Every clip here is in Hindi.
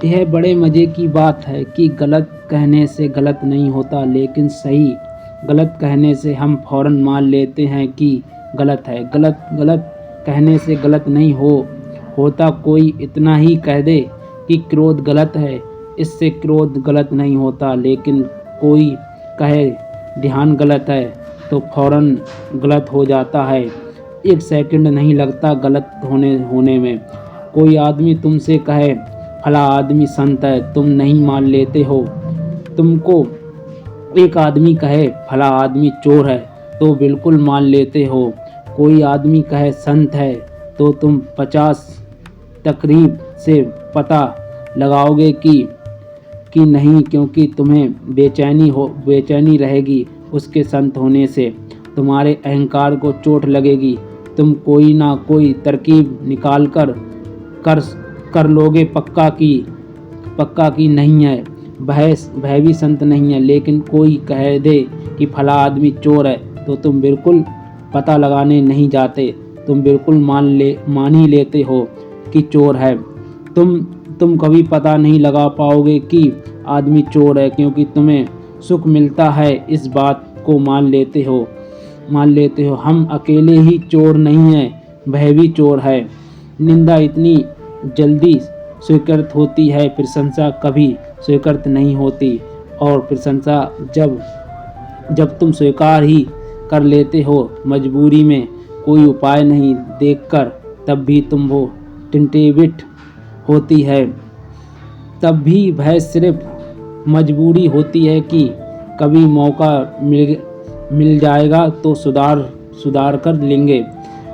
यह बड़े मज़े की बात है कि गलत कहने से गलत नहीं होता, लेकिन सही गलत कहने से हम फ़ौरन मान लेते हैं कि गलत है। गलत गलत कहने से गलत नहीं होता। कोई इतना ही कह दे कि क्रोध गलत है, इससे क्रोध गलत नहीं होता। लेकिन कोई कहे ध्यान गलत है तो फ़ौरन गलत हो जाता है। एक सेकंड नहीं लगता गलत होने में। कोई आदमी तुमसे कहे फला आदमी संत है, तुम नहीं मान लेते हो। तुमको एक आदमी कहे फला आदमी चोर है, तो बिल्कुल मान लेते हो। कोई आदमी कहे संत है तो तुम 50 तकरीब से पता लगाओगे कि नहीं, क्योंकि तुम्हें बेचैनी रहेगी उसके संत होने से। तुम्हारे अहंकार को चोट लगेगी। तुम कोई ना कोई तरकीब निकाल कर लोगे पक्का की नहीं है, वह भी संत नहीं है। लेकिन कोई कह दे कि फला आदमी चोर है तो तुम बिल्कुल पता लगाने नहीं जाते। तुम बिल्कुल मान ही लेते हो कि चोर है। तुम कभी पता नहीं लगा पाओगे कि आदमी चोर है, क्योंकि तुम्हें सुख मिलता है इस बात को मान लेते हो। हम अकेले ही चोर नहीं हैं, वह भी चोर है। निंदा इतनी जल्दी स्वीकृत होती है, प्रशंसा कभी स्वीकृत नहीं होती। और प्रशंसा जब तुम स्वीकार ही कर लेते हो मजबूरी में, कोई उपाय नहीं देखकर, तब भी तुम वो टिंटेबिट होती है। तब भी वह सिर्फ मजबूरी होती है कि कभी मौका मिल जाएगा तो सुधार कर लेंगे।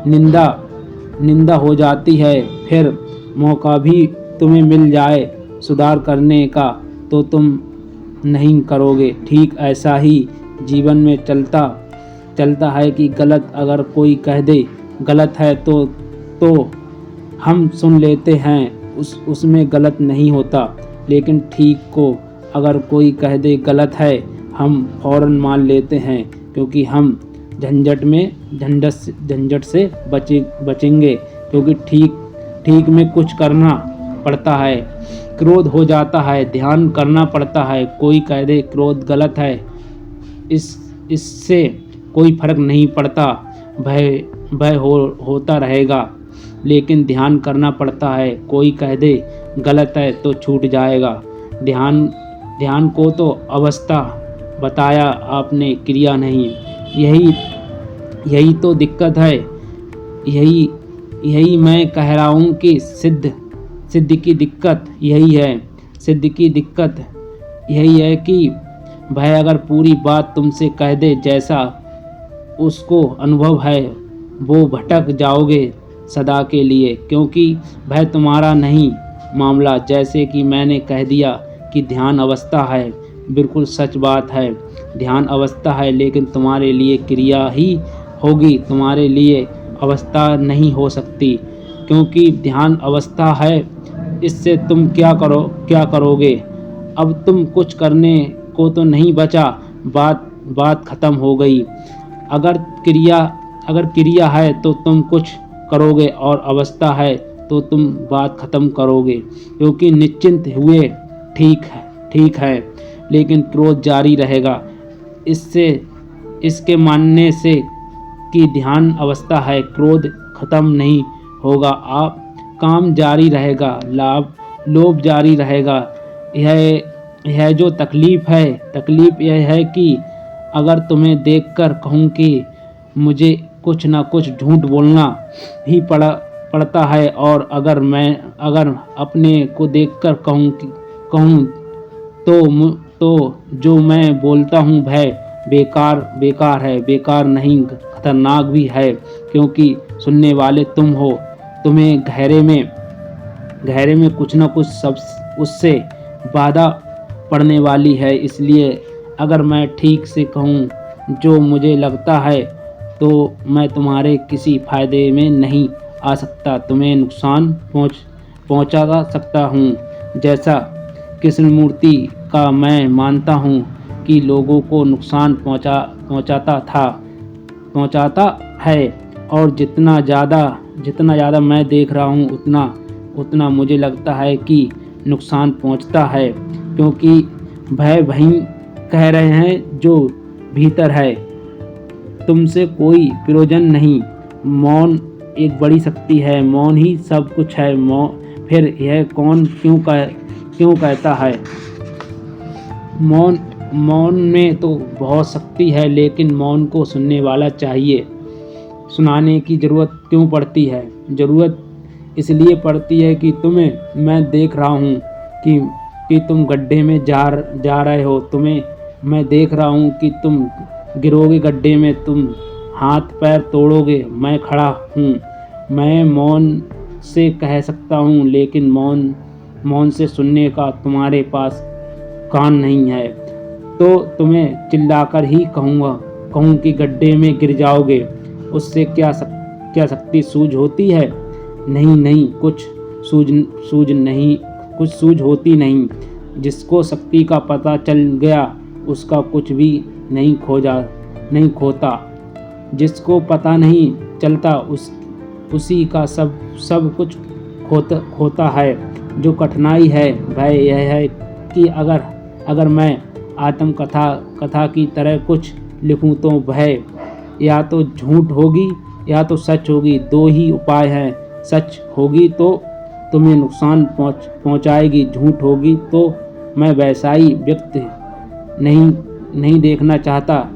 निंदा हो जाती है, फिर मौका भी तुम्हें मिल जाए सुधार करने का तो तुम नहीं करोगे। ठीक ऐसा ही जीवन में चलता है कि गलत अगर कोई कह दे गलत है तो हम सुन लेते हैं, उसमें गलत नहीं होता। लेकिन ठीक को अगर कोई कह दे गलत है, हम फ़ौरन मान लेते हैं, क्योंकि हम झंझट से बचेंगे। क्योंकि ठीक में कुछ करना पड़ता है, क्रोध हो जाता है, ध्यान करना पड़ता है। कोई कह दे क्रोध गलत है, इससे कोई फर्क नहीं पड़ता, भय होता रहेगा, लेकिन ध्यान करना पड़ता है। कोई कह दे गलत है तो छूट जाएगा। ध्यान को तो अवस्था बताया आपने, क्रिया नहीं। यही तो दिक्कत है। यही मैं कह रहा हूँ कि सिद्ध की दिक्कत यही है। सिद्ध की दिक्कत यही है कि वह अगर पूरी बात तुमसे कह दे जैसा उसको अनुभव है, वो भटक जाओगे सदा के लिए, क्योंकि वह तुम्हारा नहीं मामला। जैसे कि मैंने कह दिया कि ध्यान अवस्था है, बिल्कुल सच बात है। ध्यान अवस्था है, लेकिन तुम्हारे लिए क्रिया ही होगी, तुम्हारे लिए अवस्था नहीं हो सकती, क्योंकि ध्यान अवस्था है। इससे तुम क्या करोगे? अब तुम कुछ करने को तो नहीं बचा, बात खत्म हो गई। अगर क्रिया है तो तुम कुछ करोगे, और अवस्था है तो तुम बात खत्म करोगे, क्योंकि निश्चिंत हुए ठीक है। लेकिन क्रोध जारी रहेगा। इसके मानने से कि ध्यान अवस्था है, क्रोध खत्म नहीं होगा, आप काम जारी रहेगा, लोभ जारी रहेगा। यह जो तकलीफ यह है कि अगर तुम्हें देखकर कहूँ कि मुझे कुछ ना कुछ झूठ बोलना ही पड़ता है, और अगर अपने को देखकर कहूँ तो जो मैं बोलता हूँ वह बेकार है। बेकार नहीं, खतरनाक भी है, क्योंकि सुनने वाले तुम हो। तुम्हें गहरे में कुछ ना कुछ सब उससे बाधा पड़ने वाली है। इसलिए अगर मैं ठीक से कहूँ जो मुझे लगता है, तो मैं तुम्हारे किसी फ़ायदे में नहीं आ सकता, तुम्हें नुकसान पहुँचा सकता हूँ। जैसा कृष्णमूर्ति का मैं मानता हूँ कि लोगों को नुकसान पहुँचाता है, और जितना ज़्यादा मैं देख रहा हूँ, उतना मुझे लगता है कि नुकसान पहुंचता है, क्योंकि भय वहीं कह रहे हैं जो भीतर है। तुमसे कोई प्रयोजन नहीं। मौन एक बड़ी शक्ति है, मौन ही सब कुछ है। फिर यह कौन क्यों कहता है मौन मौन में तो बहुत शक्ति है, लेकिन मौन को सुनने वाला चाहिए। सुनाने की ज़रूरत क्यों पड़ती है? ज़रूरत इसलिए पड़ती है कि तुम्हें मैं देख रहा हूँ कि तुम गड्ढे में जा रहे हो। तुम्हें मैं देख रहा हूँ कि तुम गिरोगे गड्ढे में, तुम हाथ पैर तोड़ोगे। मैं खड़ा हूँ। मैं मौन से कह सकता हूँ, लेकिन मौन से सुनने का तुम्हारे पास कान नहीं है, तो तुम्हें चिल्लाकर ही कहूँ कि गड्ढे में गिर जाओगे। उससे क्या शक्ति सूझ होती है? नहीं, कुछ सूझ होती नहीं। जिसको शक्ति का पता चल गया उसका कुछ भी नहीं खोता। जिसको पता नहीं चलता उसी का सब कुछ खोता है। जो कठिनाई है वह यह है कि अगर मैं आत्मकथा की तरह कुछ लिखूं तो वह या तो झूठ होगी या तो सच होगी। दो ही उपाय हैं। सच होगी तो तुम्हें नुकसान पहुंचाएगी, झूठ होगी तो मैं वैसा ही व्यक्ति नहीं देखना चाहता।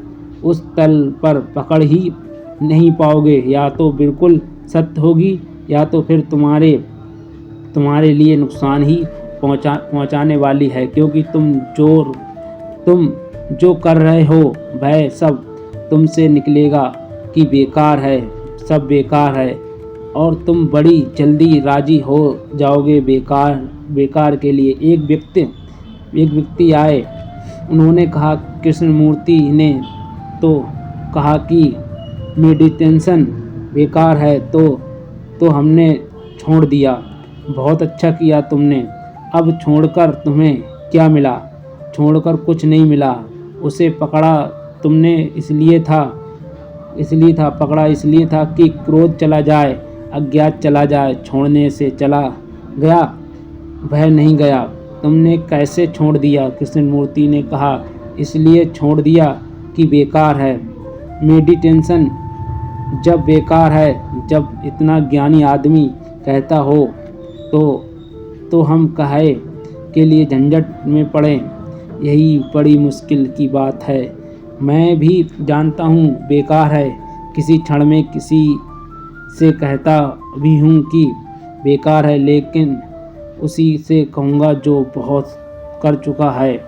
उस तल पर पकड़ ही नहीं पाओगे। या तो बिल्कुल सत्य होगी या तो फिर तुम्हारे लिए नुकसान ही पहुंचाने वाली है, क्योंकि तुम जो कर रहे हो वह सब तुमसे निकलेगा कि बेकार है, सब बेकार है, और तुम बड़ी जल्दी राजी हो जाओगे बेकार के लिए। एक व्यक्ति आए। उन्होंने कहा, कृष्णमूर्ति ने तो कहा कि मेडिटेशन बेकार है, तो हमने छोड़ दिया। बहुत अच्छा किया तुमने। अब छोड़कर तुम्हें क्या मिला? छोड़कर कुछ नहीं मिला। उसे पकड़ा तुमने इसलिए था कि क्रोध चला जाए, अज्ञात चला जाए। छोड़ने से चला गया, वह नहीं गया। तुमने कैसे छोड़ दिया? कृष्णमूर्ति ने कहा, इसलिए छोड़ दिया कि बेकार है। मेडिटेशन जब बेकार है, जब इतना ज्ञानी आदमी कहता हो तो हम काहे के लिए झंझट में पड़े? यही बड़ी मुश्किल की बात है। मैं भी जानता हूँ बेकार है। किसी क्षण में किसी से कहता भी हूँ कि बेकार है, लेकिन उसी से कहूँगा जो बहुत कर चुका है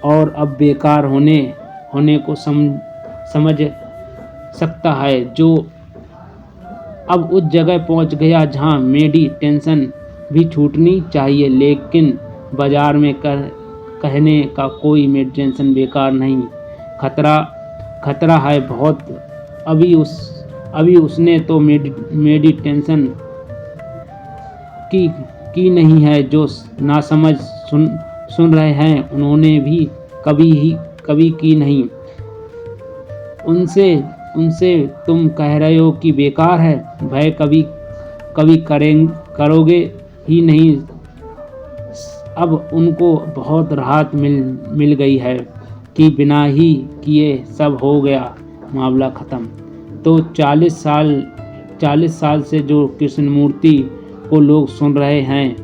और अब बेकार होने को समझ सकता है, जो अब उस जगह पहुँच गया जहाँ मेडिटेशन भी छूटनी चाहिए। लेकिन बाजार में कहने का कोई मेडिटेशन बेकार नहीं। खतरा है बहुत। अभी उसने तो मेडिटेशन की नहीं है। जो नासमझ सुन रहे हैं उन्होंने भी कभी की नहीं। उनसे तुम कह रहे हो कि बेकार है, वह कभी करोगे ही नहीं। अब उनको बहुत राहत मिल गई है कि बिना ही किए सब हो गया, मामला ख़त्म। तो 40 साल से जो कृष्णमूर्ति को लोग सुन रहे हैं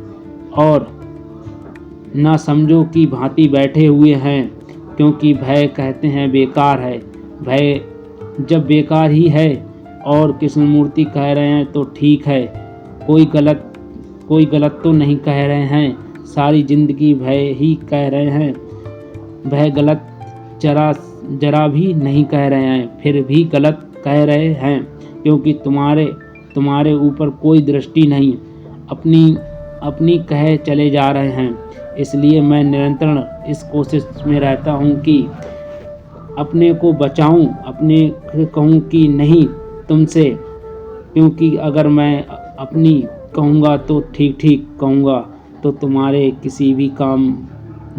और ना समझो की भांति बैठे हुए हैं, क्योंकि भय कहते हैं बेकार है। भय जब बेकार ही है और कृष्णमूर्ति कह रहे हैं तो ठीक है। कोई गलत तो नहीं कह रहे हैं। सारी जिंदगी भय ही कह रहे हैं। वह गलत जरा भी नहीं कह रहे हैं, फिर भी गलत कह रहे हैं, क्योंकि तुम्हारे ऊपर कोई दृष्टि नहीं, अपनी कह चले जा रहे हैं। इसलिए मैं निरंतर इस कोशिश में रहता हूँ कि अपने को बचाऊं, अपने कहूँ कि नहीं तुमसे, क्योंकि अगर मैं अपनी कहूँगा तो ठीक कहूँगा तो तुम्हारे किसी भी काम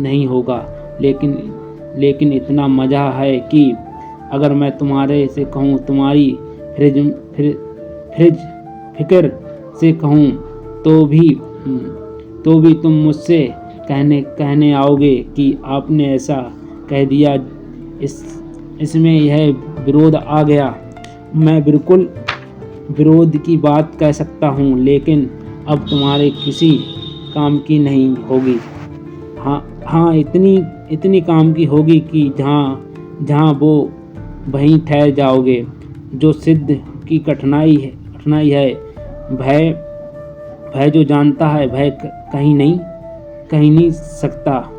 नहीं होगा। लेकिन इतना मज़ा है कि अगर मैं तुम्हारे से कहूँ, तुम्हारी फिक्र से कहूँ, तो भी तो भी तुम मुझसे कहने आओगे कि आपने ऐसा कह दिया। इसमें यह विरोध आ गया। मैं बिल्कुल विरोध की बात कह सकता हूँ, लेकिन अब तुम्हारे किसी काम की नहीं होगी। हाँ, इतनी काम की होगी कि जहाँ वो वहीं ठहर जाओगे। जो सिद्ध की कठिनाई है। भय जो जानता है, भय कहीं नहीं सकता।